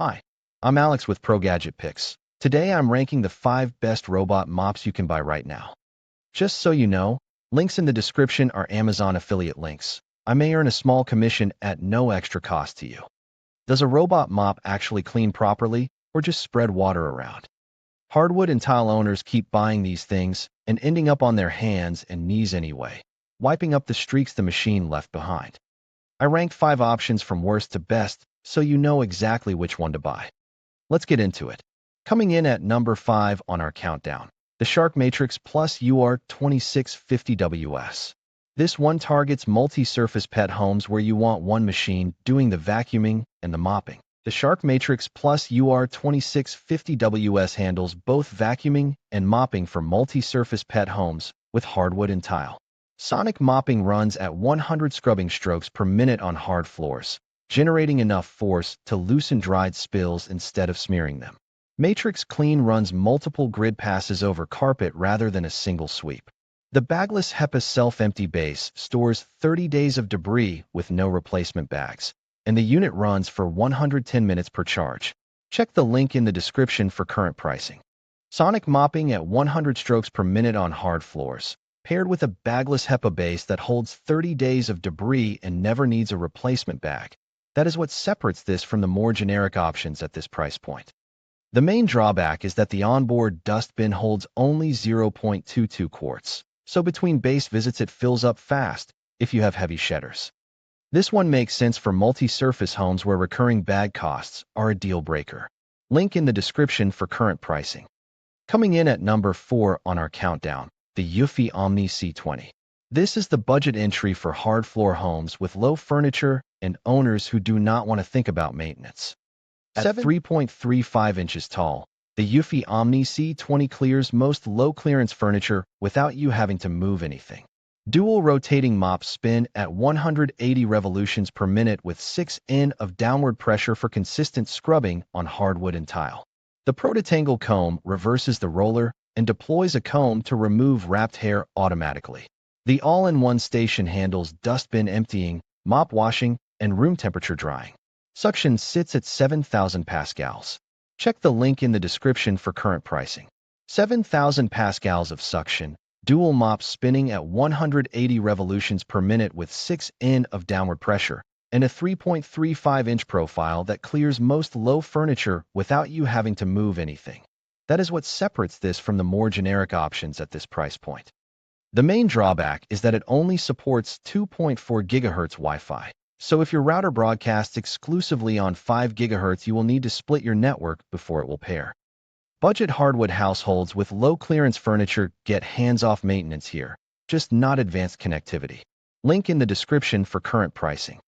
Hi, I'm Alex with ProGadgetPicks. Today I'm ranking the 5 best robot mops you can buy right now. Just so you know, links in the description are Amazon affiliate links. I may earn a small commission at no extra cost to you. Does a robot mop actually clean properly, or just spread water around? Hardwood and tile owners keep buying these things and ending up on their hands and knees anyway, wiping up the streaks the machine left behind. I ranked 5 options from worst to best so you know exactly which one to buy. Let's get into it. Coming in at number 5 on our countdown, the Shark Matrix Plus UR2650WS. This one targets multi-surface pet homes where you want one machine doing the vacuuming and the mopping. The Shark Matrix Plus UR2650WS handles both vacuuming and mopping for multi-surface pet homes with hardwood and tile. Sonic mopping runs at 100 scrubbing strokes per minute on hard floors, generating enough force to loosen dried spills instead of smearing them. Matrix Clean runs multiple grid passes over carpet rather than a single sweep. The bagless HEPA self-empty base stores 30 days of debris with no replacement bags, and the unit runs for 110 minutes per charge. Check the link in the description for current pricing. Sonic mopping at 100 strokes per minute on hard floors, paired with a bagless HEPA base that holds 30 days of debris and never needs a replacement bag. That is what separates this from the more generic options at this price point. The main drawback is that the onboard dust bin holds only 0.22 quarts, so between base visits it fills up fast if you have heavy shedders. This one makes sense for multi-surface homes where recurring bag costs are a deal breaker. Link in the description for current pricing. Coming in at number 4 on our countdown, the eufy Omni C20. This is the budget entry for hard floor homes with low furniture and owners who do not want to think about maintenance. At 3.35 inches tall, the eufy Omni C20 clears most low-clearance furniture without you having to move anything. Dual rotating mops spin at 180 revolutions per minute with 6 in of downward pressure for consistent scrubbing on hardwood and tile. The ProDetangle comb reverses the roller and deploys a comb to remove wrapped hair automatically. The all-in-one station handles dustbin emptying, mop washing, and room temperature drying. Suction sits at 7,000 pascals. Check the link in the description for current pricing. 7,000 pascals of suction, dual mops spinning at 180 revolutions per minute with 6 in of downward pressure, and a 3.35-inch profile that clears most low furniture without you having to move anything. That is what separates this from the more generic options at this price point. The main drawback is that it only supports 2.4 GHz Wi-Fi, so if your router broadcasts exclusively on 5 GHz, you will need to split your network before it will pair. Budget hardwood households with low-clearance furniture get hands-off maintenance here, just not advanced connectivity. Link in the description for current pricing.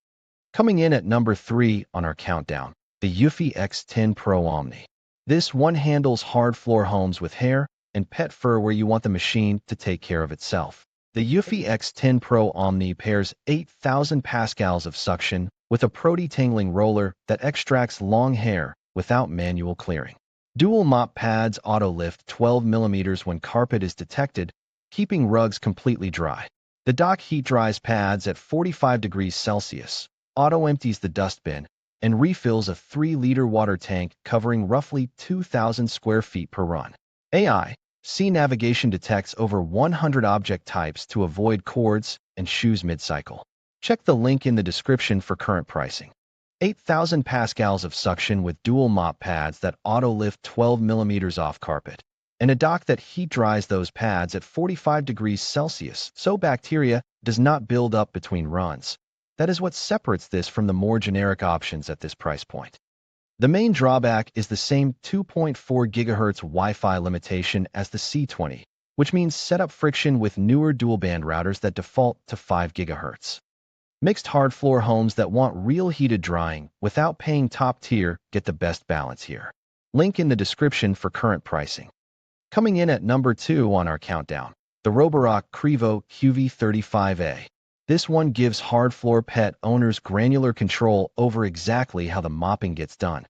Coming in at number 3 on our countdown, the eufy X10 Pro Omni. This one handles hard floor homes with hair and pet fur where you want the machine to take care of itself. The eufy X10 Pro Omni pairs 8,000 pascals of suction with a pro-detangling roller that extracts long hair without manual clearing. Dual mop pads auto-lift 12 mm when carpet is detected, keeping rugs completely dry. The dock heat dries pads at 45 degrees Celsius, auto-empties the dustbin, and refills a 3-liter water tank covering roughly 2,000 square feet per run. AI C navigation detects over 100 object types to avoid cords and shoes mid-cycle. Check the link in the description for current pricing. 8,000 pascals of suction with dual mop pads that auto-lift 12 mm off carpet, and a dock that heat dries those pads at 45 degrees Celsius so bacteria does not build up between runs. That is what separates this from the more generic options at this price point. The main drawback is the same 2.4 GHz Wi-Fi limitation as the C20, which means setup friction with newer dual-band routers that default to 5 GHz. Mixed hard floor homes that want real heated drying without paying top tier get the best balance here. Link in the description for current pricing. Coming in at number 2 on our countdown, the Roborock Qrevo QV35A. This one gives hard floor pet owners granular control over exactly how the mopping gets done.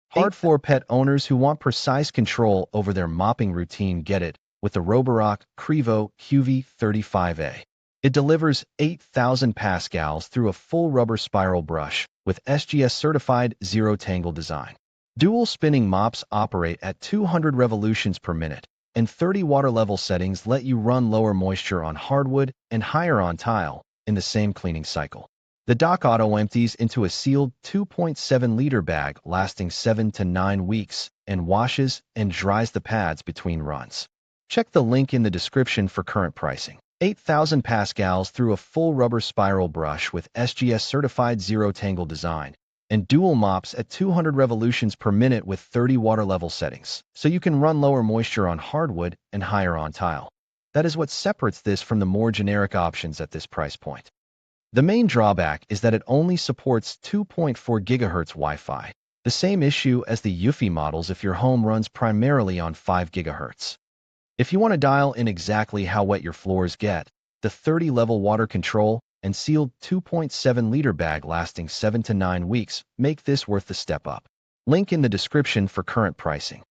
Hard floor pet owners who want precise control over their mopping routine get it with the Roborock Qrevo QV35A. It delivers 8,000 pascals through a full rubber spiral brush with SGS certified zero tangle design. Dual spinning mops operate at 200 revolutions per minute, and 30 water level settings let you run lower moisture on hardwood and higher on tile in the same cleaning cycle. The dock auto empties into a sealed 2.7-liter bag lasting 7 to 9 weeks and washes and dries the pads between runs. Check the link in the description for current pricing. 8,000 pascals through a full rubber spiral brush with SGS certified zero tangle design, and dual mops at 200 revolutions per minute with 30 water level settings, so you can run lower moisture on hardwood and higher on tile. That is what separates this from the more generic options at this price point. The main drawback is that it only supports 2.4 GHz Wi-Fi, the same issue as the eufy models if your home runs primarily on 5 GHz. If you want to dial in exactly how wet your floors get, the 30-level water control and sealed 2.7-liter bag lasting 7 to 9 weeks make this worth the step up. Link in the description for current pricing.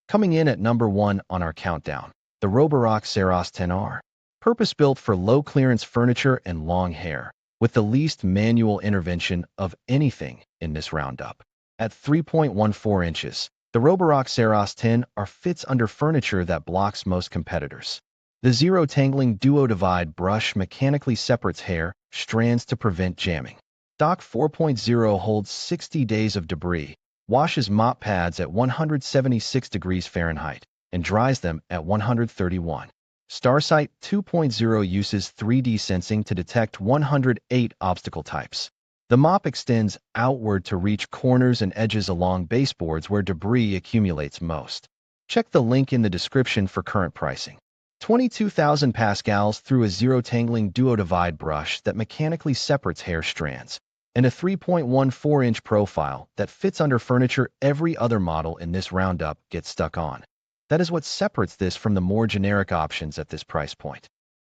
Coming in at number 1 on our countdown, the Roborock Saros 10R. Purpose-built for low-clearance furniture and long hair, with the least manual intervention of anything in this roundup. At 3.14 inches, the Roborock Saros 10R fits under furniture that blocks most competitors. The zero-tangling duo-divide brush mechanically separates hair strands to prevent jamming. Dock 4.0 holds 60 days of debris, washes mop pads at 176 degrees Fahrenheit, and dries them at 131. Starsight 2.0 uses 3D sensing to detect 108 obstacle types. The mop extends outward to reach corners and edges along baseboards where debris accumulates most. Check the link in the description for current pricing. 22,000 pascals through a zero-tangling duo-divide brush that mechanically separates hair strands, and a 3.14-inch profile that fits under furniture every other model in this roundup gets stuck on. That is what separates this from the more generic options at this price point.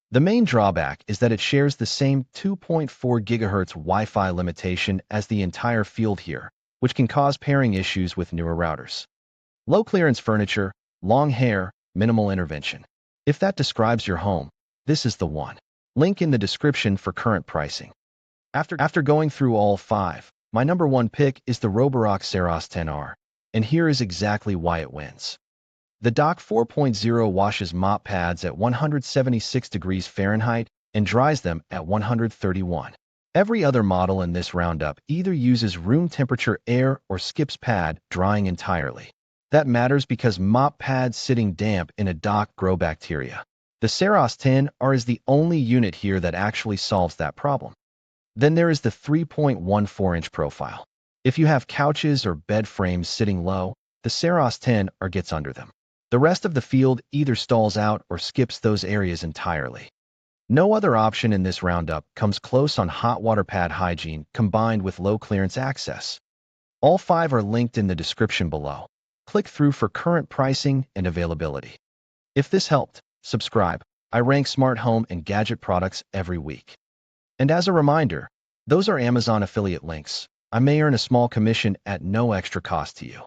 The main drawback is that it shares the same 2.4 GHz Wi-Fi limitation as the entire field here, which can cause pairing issues with newer routers. Low-clearance furniture, long hair, minimal intervention. If that describes your home, this is the one. Link in the description for current pricing. After going through all 5, my number 1 pick is the Roborock Saros 10R, and here is exactly why it wins. The Dock 4.0 washes mop pads at 176 degrees Fahrenheit and dries them at 131. Every other model in this roundup either uses room temperature air or skips pad drying entirely. That matters because mop pads sitting damp in a dock grow bacteria. The Saros 10R is the only unit here that actually solves that problem. Then there is the 3.14-inch profile. If you have couches or bed frames sitting low, the Saros 10R gets under them. The rest of the field either stalls out or skips those areas entirely. No other option in this roundup comes close on hot water pad hygiene combined with low clearance access. All 5 are linked in the description below. Click through for current pricing and availability. If this helped, subscribe. I rank smart home and gadget products every week. And as a reminder, those are Amazon affiliate links. I may earn a small commission at no extra cost to you.